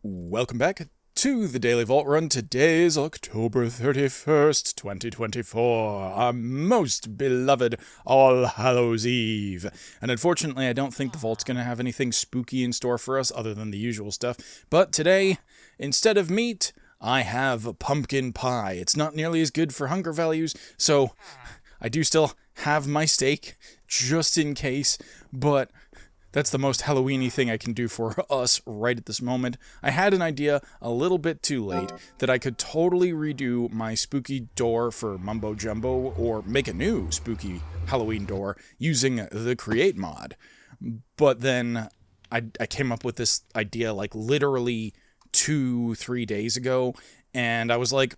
Welcome back to the Daily Vault Run. Today is October 31st, 2024, our most beloved All Hallows Eve. And unfortunately, I don't think the Vault's going to have anything spooky in store for us other than the usual stuff. But today, instead of meat, I have pumpkin pie. It's not nearly as good for hunger values, so I do still have my steak, just in case, but that's the most Halloween-y thing I can do for us right at this moment. I had an idea a little bit too late that I could totally redo my spooky door for Mumbo Jumbo or make a new spooky Halloween door using the Create mod. But then I came up with this idea like literally 2-3 days ago, and I was like,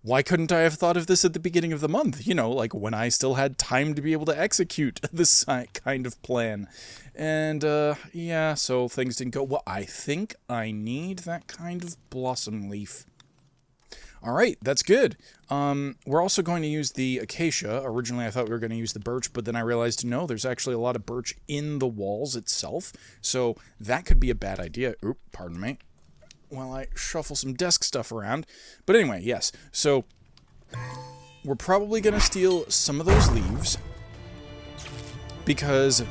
why couldn't I have thought of this at the beginning of the month? You know, like when I still had time to be able to execute this kind of plan. And, yeah, so things didn't go well. I think I need that kind of blossom leaf. All right, that's good. We're also going to use the acacia. Originally, I thought we were going to use the birch, but then I realized, no, there's actually a lot of birch in the walls itself. So that could be a bad idea. Oop, pardon me. While I shuffle some desk stuff around. But anyway, yes. So we're probably going to steal some of those leaves because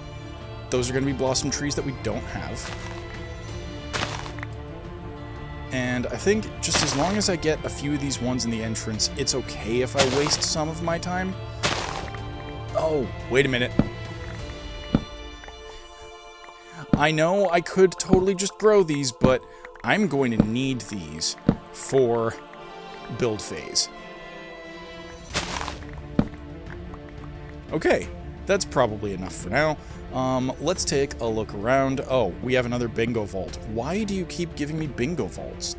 those are going to be blossom trees that we don't have. And I think just as long as I get a few of these ones in the entrance, it's okay if I waste some of my time. Oh, wait a minute. I know I could totally just grow these, but I'm going to need these for build phase. Okay, that's probably enough for now. Let's take a look around. Oh, we have another bingo vault. Why do you keep giving me bingo vaults?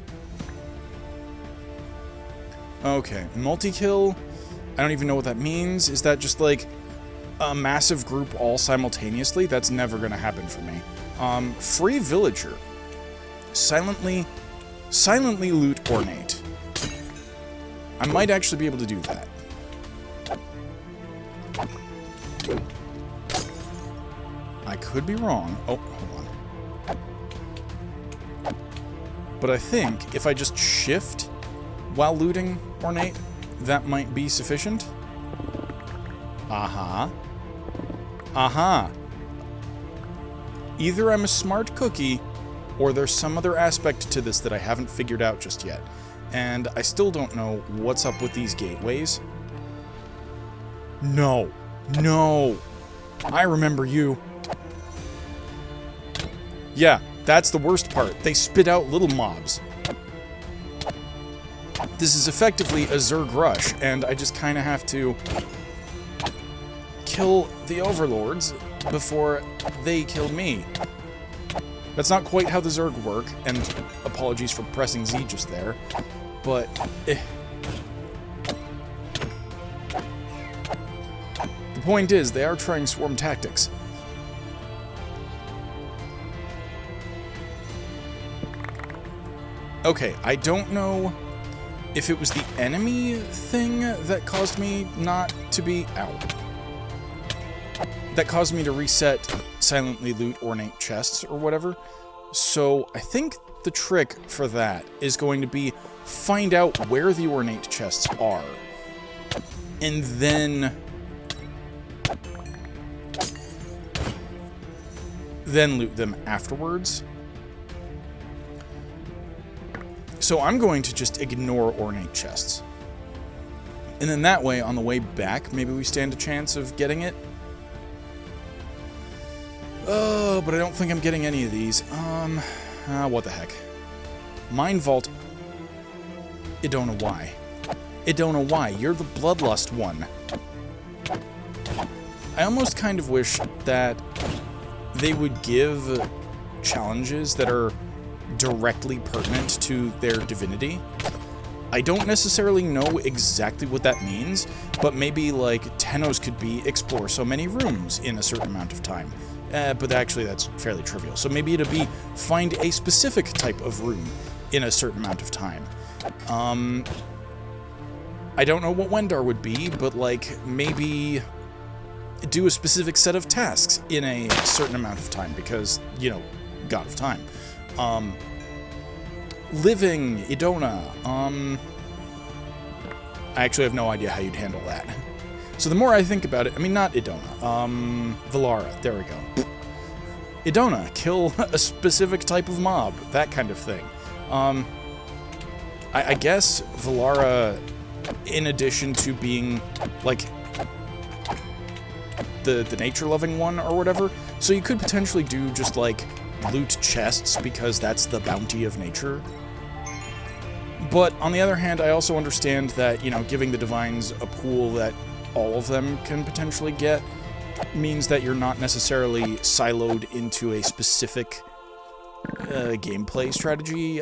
Okay, multi-kill. I don't even know what that means. Is that just like a massive group all simultaneously? That's never going to happen for me. Free villager. Silently loot ornate. I might actually be able to do that. I could be wrong. Oh, hold on. But I think if I just shift while looting ornate, that might be sufficient. Aha. Aha. Either I'm a smart cookie, or there's some other aspect to this that I haven't figured out just yet. And I still don't know what's up with these gateways. No. No. I remember you. Yeah, that's the worst part. They spit out little mobs. This is effectively a Zerg rush, and I just kind of have to kill the overlords before they kill me. That's not quite how the Zerg work, and apologies for pressing Z just there, but the point is, they are trying swarm tactics. Okay, I don't know if it was the enemy thing that caused me not to be out. That caused me to reset silently loot ornate chests or whatever. So I think the trick for that is going to be find out where the ornate chests are. And then loot them afterwards. So I'm going to just ignore ornate chests. And then that way, on the way back, maybe we stand a chance of getting it. Oh, but I don't think I'm getting any of these. What the heck. Mine Vault. I don't know why. I don't know why. You're the Bloodlust one. I almost kind of wish that they would give challenges that are directly pertinent to their divinity. I don't necessarily know exactly what that means, but maybe like Tennos could be explore so many rooms in a certain amount of time. But actually that's fairly trivial. So maybe it'd be find a specific type of room in a certain amount of time. I don't know what Wendar would be, but like maybe do a specific set of tasks in a certain amount of time because, you know, God of Time. living, Idona. I actually have no idea how you'd handle that. So the more I think about it, I mean, not Idona, Valara, there we go. Idona, kill a specific type of mob, that kind of thing. I guess Valara, in addition to being, like, the nature-loving one or whatever, so you could potentially do just, like, loot chests because that's the bounty of nature. But on the other hand, I also understand that, you know, giving the Divines a pool that all of them can potentially get means that you're not necessarily siloed into a specific gameplay strategy.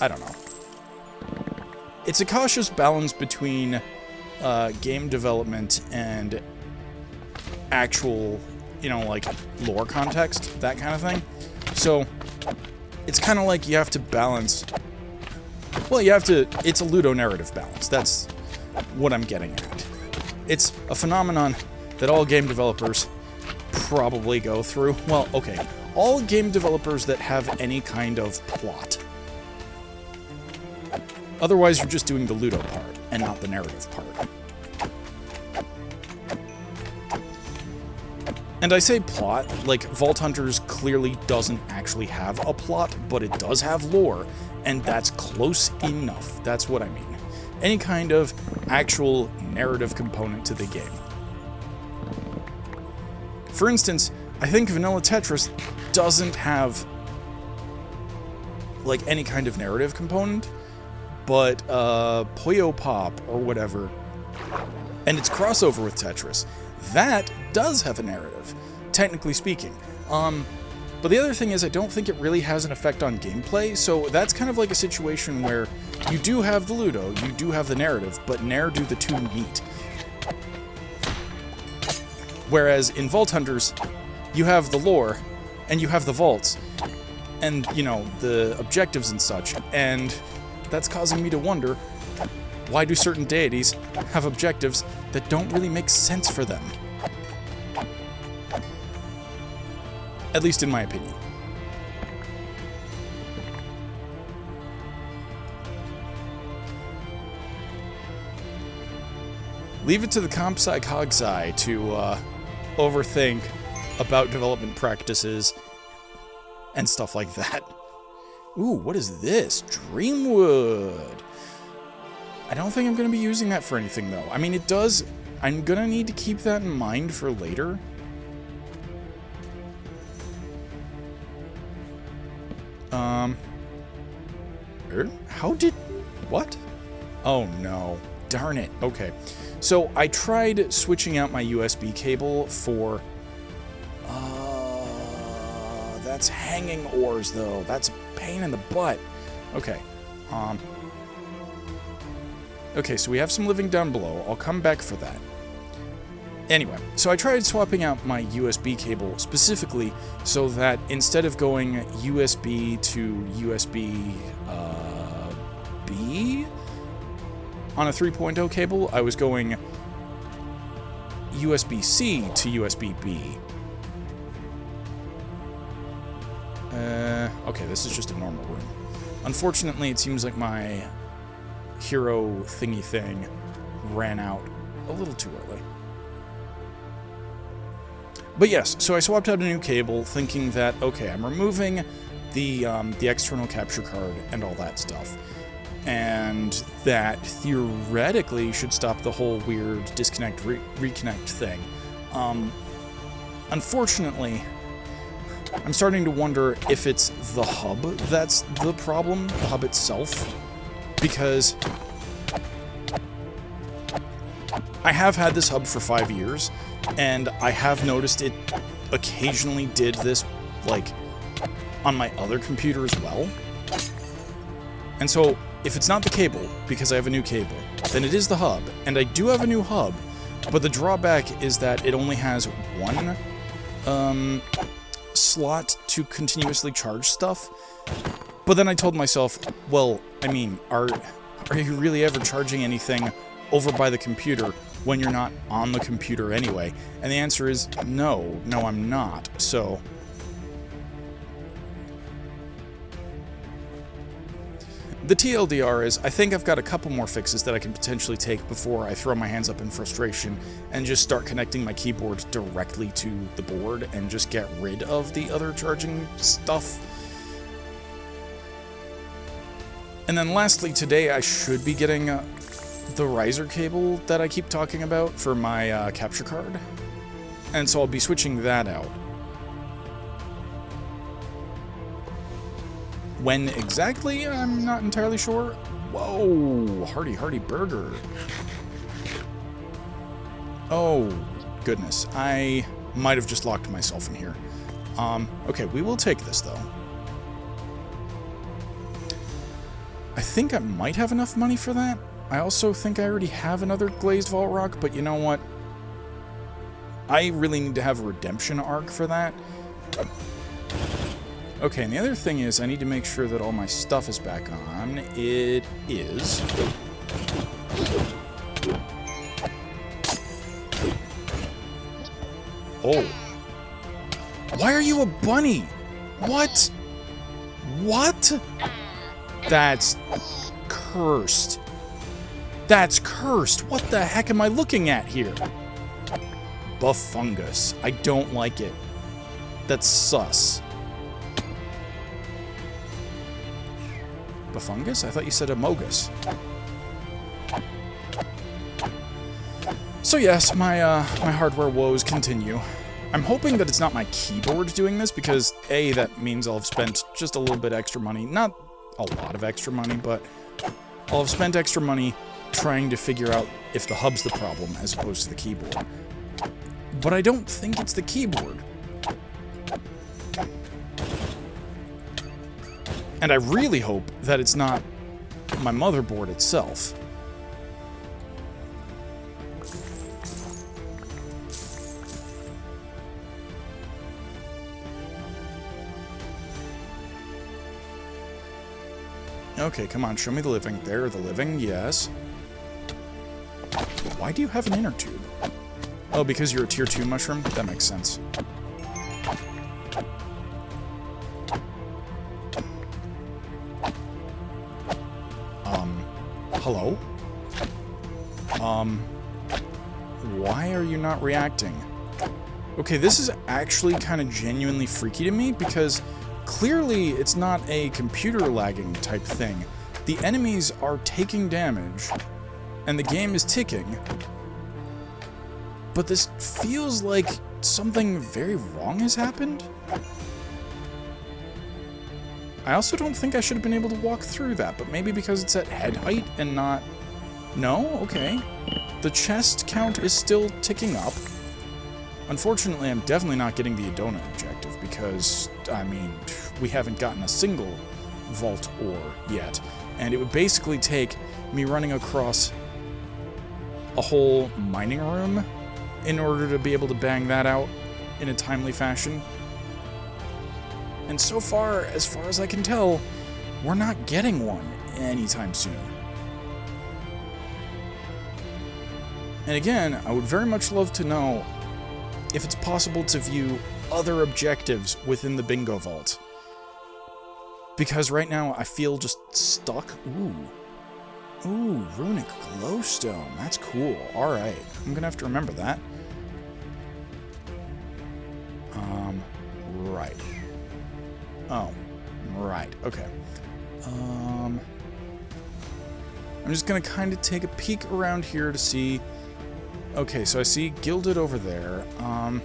I don't know. It's a cautious balance between game development and actual, you know, like, lore context, that kind of thing. So, it's kind of like you have to balance... Well, it's a ludonarrative balance. That's what I'm getting at. It's a phenomenon that all game developers probably go through. Well, okay, all game developers that have any kind of plot. Otherwise, you're just doing the ludo part, and not the narrative part. And I say plot, like, Vault Hunters clearly doesn't actually have a plot, but it does have lore, and that's close enough. That's what I mean. Any kind of actual narrative component to the game. For instance, I think Vanilla Tetris doesn't have, like, any kind of narrative component, but Puyo Pop or whatever, and its crossover with Tetris, that does have a narrative, technically speaking. But the other thing is, I don't think it really has an effect on gameplay, so that's kind of like a situation where you do have the Ludo, you do have the narrative, but ne'er do the two meet. Whereas in Vault Hunters, you have the lore, and you have the vaults, and, you know, the objectives and such, and that's causing me to wonder, why do certain deities have objectives that don't really make sense for them? At least in my opinion. Leave it to the comp sci cog sci to overthink about development practices and stuff like that. Ooh, what is this? Dreamwood. I don't think I'm going to be using that for anything, though. I mean, it does... I'm going to need to keep that in mind for later. How did... What? Oh, no. Darn it. Okay. So, I tried switching out my USB cable for... that's hanging ores, though. That's a pain in the butt. Okay. Okay, so we have some living down below. I'll come back for that. Anyway, so I tried swapping out my USB cable specifically so that instead of going USB to USB B on a 3.0 cable, I was going USB-C to USB-B. Okay, this is just a normal room. Unfortunately, it seems like my hero thingy thing ran out a little too early. But yes, so I swapped out a new cable, thinking that, okay, I'm removing the external capture card and all that stuff, and that theoretically should stop the whole weird disconnect, reconnect thing. Unfortunately, I'm starting to wonder if it's the hub that's the problem, the hub itself, because I have had this hub for 5 years, and I have noticed it occasionally did this, like, on my other computer as well. And so, if it's not the cable, because I have a new cable, then it is the hub, and I do have a new hub, but the drawback is that it only has one, slot to continuously charge stuff. But then I told myself, well, I mean, are you really ever charging anything over by the computer when you're not on the computer anyway? And the answer is no, I'm not. So The TLDR is, I think I've got a couple more fixes that I can potentially take before I throw my hands up in frustration and just start connecting my keyboard directly to the board and just get rid of the other charging stuff. And then lastly, today I should be getting the riser cable that I keep talking about for my capture card. And so I'll be switching that out. When exactly, I'm not entirely sure. Whoa, hearty burger. Oh, goodness. I might have just locked myself in here. Okay, we will take this, though. I think I might have enough money for that. I also think I already have another glazed vault rock, but you know what? I really need to have a redemption arc for that. Okay, and the other thing is I need to make sure that all my stuff is back on. It is. Oh. Why are you a bunny? What? What? That's cursed. That's cursed. What the heck am I looking at here? Buff fungus. I don't like it. That's sus. Fungus? I thought you said Amogus. So yes, my hardware woes continue. I'm hoping that it's not my keyboard doing this, because A, that means I'll have spent just a little bit extra money. Not a lot of extra money, but I'll have spent extra money trying to figure out if the hub's the problem as opposed to the keyboard. But I don't think it's the keyboard. And I really hope that it's not my motherboard itself. Okay, come on, show me the living. There, the living, yes. Why do you have an inner tube? Oh, because you're a tier 2 mushroom? That makes sense. Hello? Why are you not reacting? Okay, this is actually kind of genuinely freaky to me, because clearly it's not a computer lagging type thing. The enemies are taking damage, and the game is ticking. But this feels like something very wrong has happened. I also don't think I should have been able to walk through that, but maybe because it's at head height and not... No? Okay. The chest count is still ticking up. Unfortunately, I'm definitely not getting the Adona objective because, I mean, we haven't gotten a single vault ore yet. And it would basically take me running across a whole mining room in order to be able to bang that out in a timely fashion. And so far as I can tell, we're not getting one anytime soon. And again, I would very much love to know if it's possible to view other objectives within the bingo vault. Because right now, I feel just stuck. Ooh, runic glowstone. That's cool. Alright, I'm gonna have to remember that. Right. Oh, right, okay. I'm just gonna kind of take a peek around here to see... Okay, so I see gilded over there. I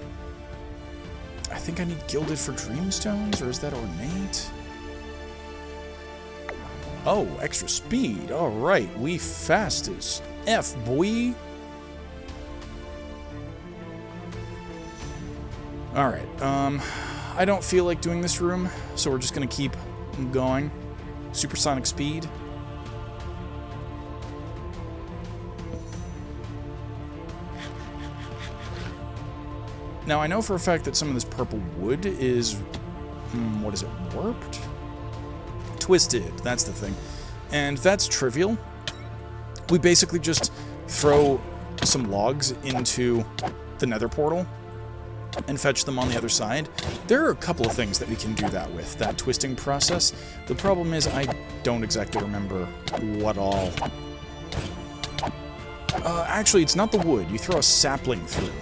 think I need gilded for dreamstones, or is that ornate? Oh, extra speed. Alright, we fast as F, boy. Alright, I don't feel like doing this room, so we're just gonna keep going. Supersonic speed. Now, I know for a fact that some of this purple wood is... what is it? Warped? Twisted, that's the thing. And that's trivial. We basically just throw some logs into the nether portal, and fetch them on the other side. There are a couple of things that we can do that with, that twisting process. The problem is I don't exactly remember what all. Actually, it's not the wood. You throw a sapling through,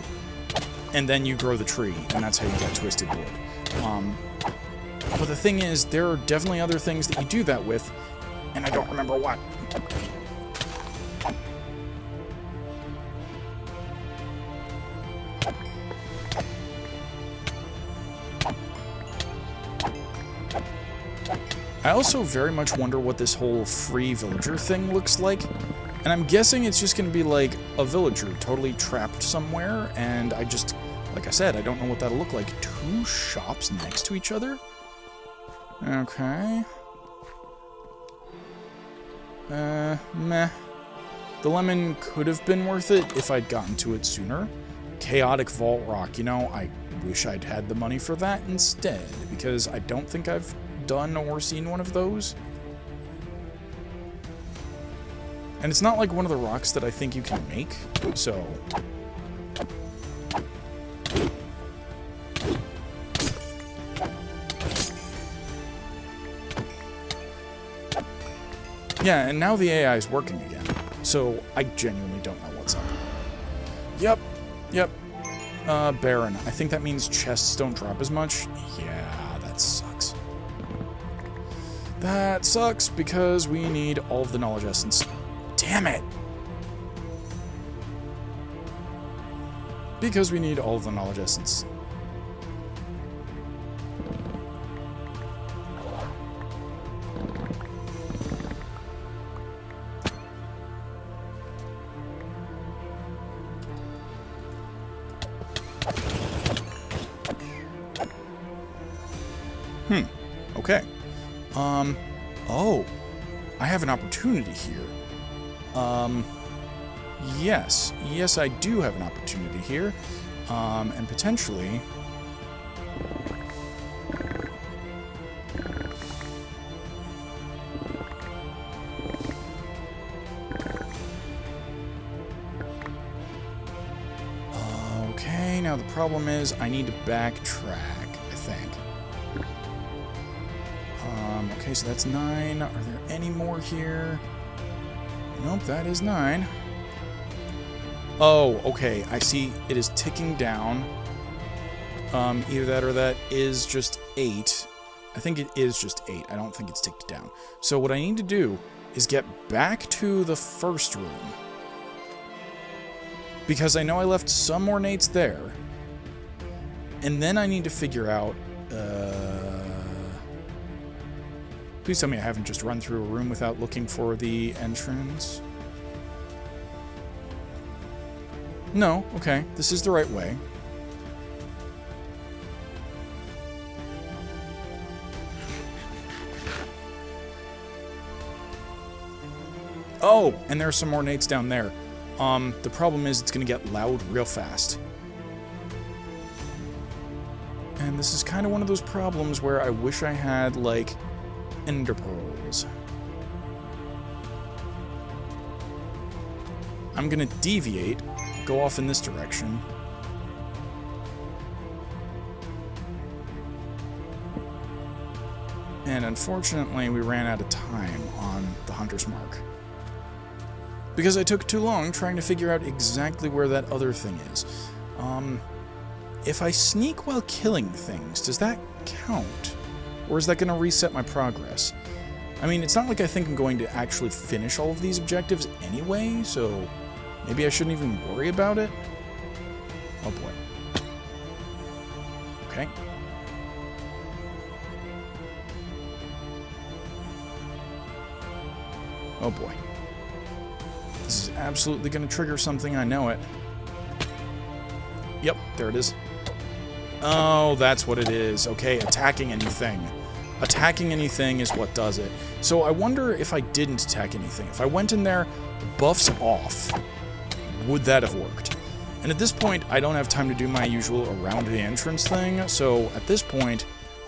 and then you grow the tree, and that's how you get twisted wood. But the thing is, there are definitely other things that you do that with, and I don't remember what. I also very much wonder what this whole free villager thing looks like. And I'm guessing it's just going to be like a villager totally trapped somewhere, and I just, like I said, I don't know what that'll look like. 2 shops next to each other? Okay. Meh. The lemon could have been worth it if I'd gotten to it sooner. Chaotic Vault Rock, you know, I wish I'd had the money for that instead, because I don't think I've done or seen one of those. And it's not like one of the rocks that I think you can make, so... Yeah, and now the AI is working again, so I genuinely don't know what's up. Yep. Barren. I think that means chests don't drop as much. Yeah, that sucks. That sucks because we need all of the knowledge essence. Damn it! Because we need all of the knowledge essence. Okay. Oh. I have an opportunity here. Yes. Yes, I do have an opportunity here. And potentially... Okay, now the problem is I need to backtrack, I think. Okay, so that's 9. Are there any more here? Nope, that is 9. Oh, okay, I see it is ticking down. Either that or that is just 8. I think it is just 8. I don't think it's ticked down. So what I need to do is get back to the first room. Because I know I left some ornates there. And then I need to figure out... Please tell me I haven't just run through a room without looking for the entrance. No, okay, this is the right way. Oh, and there are some ornates down there. The problem is it's gonna get loud real fast. And this is kind of one of those problems where I wish I had, like, ender pearls. I'm gonna deviate, go off in this direction. And unfortunately, we ran out of time on the Hunter's Mark. Because I took too long trying to figure out exactly where that other thing is. If I sneak while killing things, does that count? Or is that going to reset my progress? I mean, it's not like I think I'm going to actually finish all of these objectives anyway, so maybe I shouldn't even worry about it. Oh boy. Okay. Oh boy. This is absolutely going to trigger something, I know it. Yep, there it is. Oh, that's what it is. Okay, attacking anything. Attacking anything is what does it. So I wonder if I didn't attack anything. If I went in there, buffs off, would that have worked? And at this point, I don't have time to do my usual around the entrance thing. So at this point,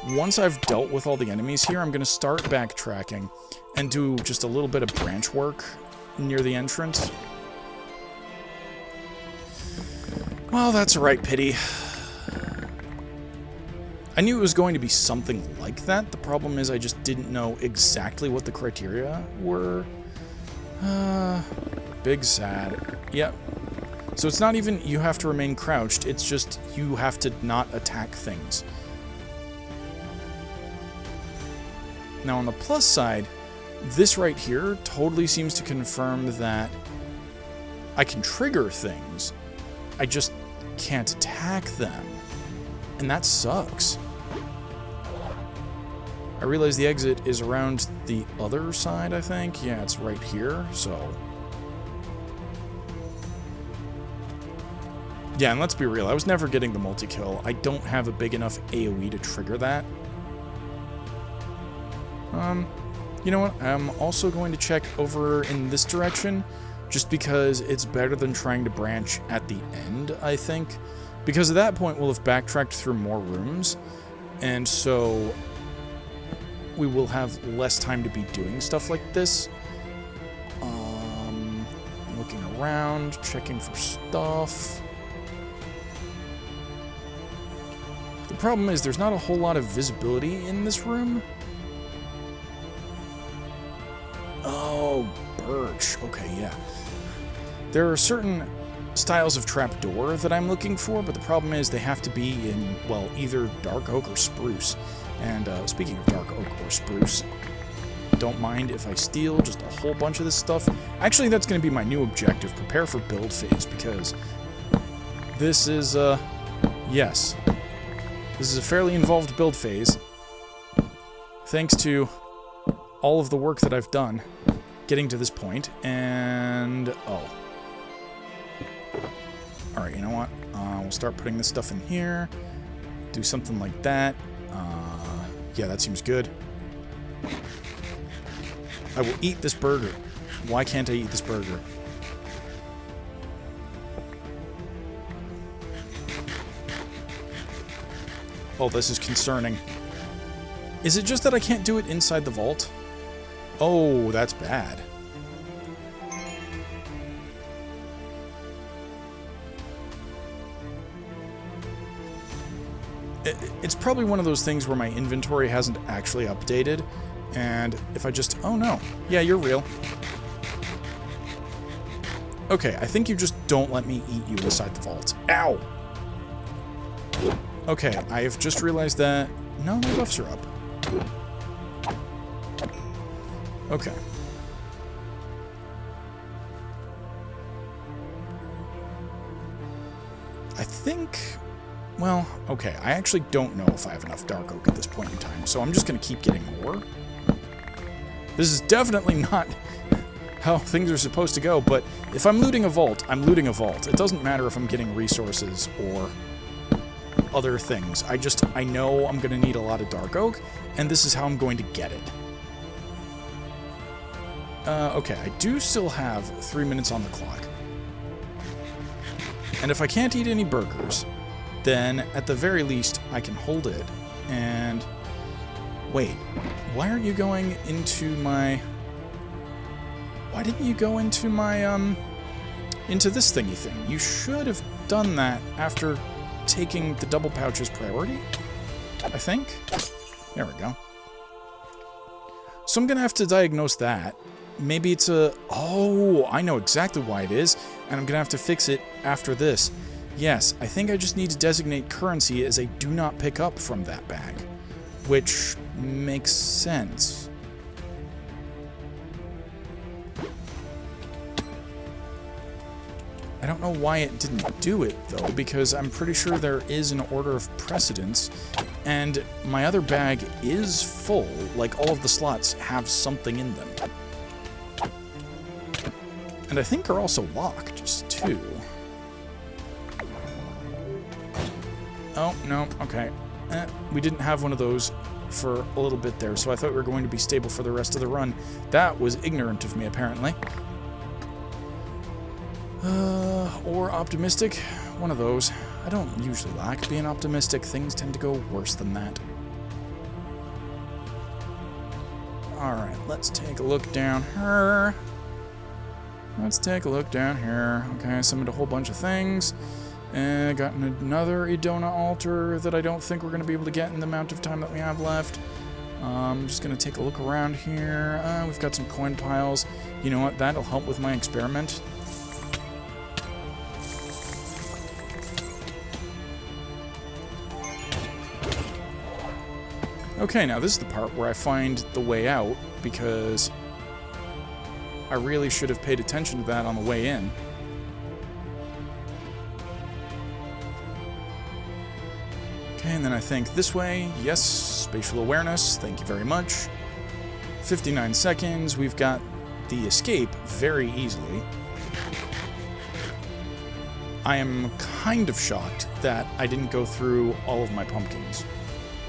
once I've dealt with all the enemies here, I'm going to start backtracking and do just a little bit of branch work near the entrance. Well, that's a right pity. I knew it was going to be something like that. The problem is I just didn't know exactly what the criteria were. Big sad. Yep. So it's not even you have to remain crouched, it's just you have to not attack things. Now on the plus side, this right here totally seems to confirm that I can trigger things, I just can't attack them. And that sucks. I realize the exit is around the other side, I think. Yeah, it's right here, so... Yeah, and let's be real, I was never getting the multi-kill. I don't have a big enough AoE to trigger that. You know what? I'm also going to check over in this direction, just because it's better than trying to branch at the end, I think. Because at that point, we'll have backtracked through more rooms, and so we will have less time to be doing stuff like this. Looking around, checking for stuff. The problem is there's not a whole lot of visibility in this room. Oh, birch. Okay, yeah. There are certain styles of trapdoor that I'm looking for, but the problem is they have to be in, well, either dark oak or spruce. And speaking of dark oak or spruce, don't mind if I steal just a whole bunch of this stuff. Actually, that's going to be my new objective, prepare for build phase, because this is, yes. This is a fairly involved build phase, thanks to all of the work that I've done getting to this point, and... oh. Alright, you know what? We'll start putting this stuff in here, do something like that. Yeah, that seems good. I will eat this burger. Why can't I eat this burger? Oh, this is concerning. Is it just that I can't do it inside the vault? Oh, that's bad. It's probably one of those things where my inventory hasn't actually updated, and if I just... oh no. Yeah, you're real. Okay, I think you just don't let me eat you inside the vault. Ow! Okay, I have just realized that... no, my buffs are up. Okay. I think... well, okay, I actually don't know if I have enough dark oak at this point in time, so I'm just going to keep getting more. This is definitely not how things are supposed to go, but if I'm looting a vault, I'm looting a vault. It doesn't matter if I'm getting resources or other things. I know I'm going to need a lot of dark oak, and this is how I'm going to get it. Okay, I do still have 3 minutes on the clock. And if I can't eat any burgers, then at the very least I can hold it. And wait, why aren't you going into my... why didn't you go into my into this thingy thing? You should have done that after taking the double pouch as priority, I think. There we go. So I'm gonna have to diagnose that. Maybe it's a... oh, I know exactly why it is, and I'm gonna have to fix it after this. Yes, I think I just need to designate currency as a do not pick up from that bag, which makes sense. I don't know why it didn't do it, though, because I'm pretty sure there is an order of precedence, and my other bag is full, like all of the slots have something in them. And I think are also locked, too. Oh, no, okay. We didn't have one of those for a little bit there, so I thought we were going to be stable for the rest of the run. That was ignorant of me, apparently. Or optimistic. One of those. I don't usually like being optimistic. Things tend to go worse than that. Alright, let's take a look down here. Let's take a look down here. Okay, I summoned a whole bunch of things. Got another Idona altar that I don't think we're going to be able to get in the amount of time that we have left. I'm just going to take a look around here. We've got some coin piles. You know what? That'll help with my experiment. Okay, now this is the part where I find the way out, because I really should have paid attention to that on the way in. Okay, and then I think this way. Yes, spatial awareness. Thank you very much. 59 seconds. We've got the escape very easily. I am kind of shocked that I didn't go through all of my pumpkins,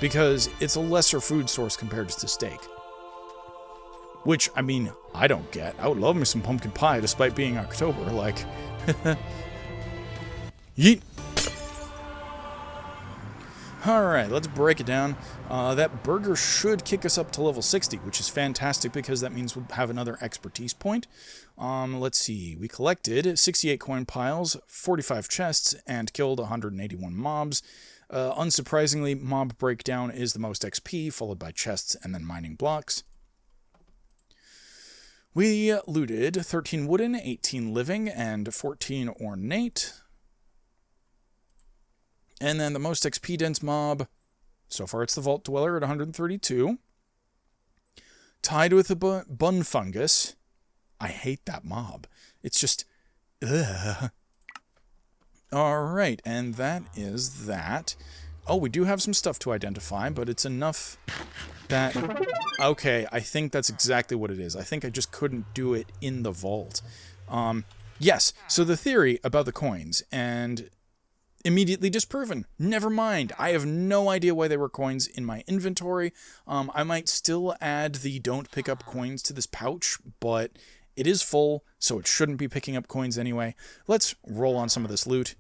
because it's a lesser food source compared to steak. Which, I mean, I don't get. I would love me some pumpkin pie despite being October, like... Yeet! Alright, let's break it down. That burger should kick us up to level 60, which is fantastic because that means we'll have another expertise point. Let's see, we collected 68 coin piles, 45 chests, and killed 181 mobs. Unsurprisingly, mob breakdown is the most XP, followed by chests and then mining blocks. We looted 13 wooden, 18 living, and 14 ornate. And then the most XP dense mob, so far it's the Vault Dweller at 132. Tied with the bun fungus. I hate that mob. It's just, ugh. Alright, and that is that. Oh, we do have some stuff to identify, but it's enough that... Okay, I think that's exactly what it is. I think I just couldn't do it in the vault. Yes, so the theory about the coins, and immediately disproven. Never mind. I have no idea why there were coins in my inventory. I might still add the don't pick up coins to this pouch, but it is full, so it shouldn't be picking up coins anyway. Let's roll on some of this loot.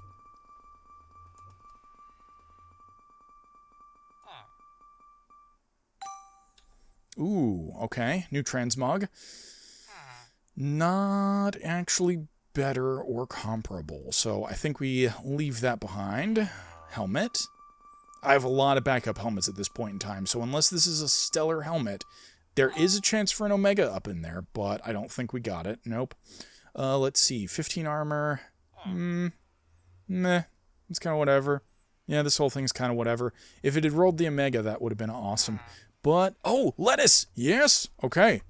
Ooh, okay. New transmog. Not actually better or comparable, so I think we leave that behind. Helmet. I have a lot of backup helmets at this point in time, so unless this is a stellar helmet, there is a chance for an Omega up in there, but I don't think we got it. Nope. Let's see. 15 armor. Meh. It's kind of whatever. Yeah, this whole thing's kind of whatever. If it had rolled the Omega, that would have been awesome. But, oh, lettuce! Yes! Okay.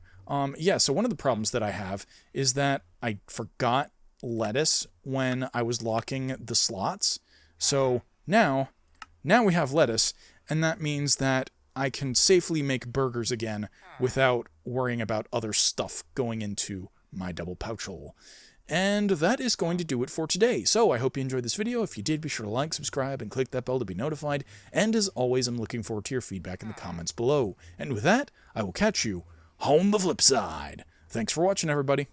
Yeah, so one of the problems that I have is that I forgot lettuce when I was locking the slots. So now we have lettuce, and that means that I can safely make burgers again without worrying about other stuff going into my double pouch hole. And that is going to do it for today. So I hope you enjoyed this video. If you did, be sure to like, subscribe, and click that bell to be notified. And as always, I'm looking forward to your feedback in the comments below. And with that, I will catch you on the flip side. Thanks for watching, everybody.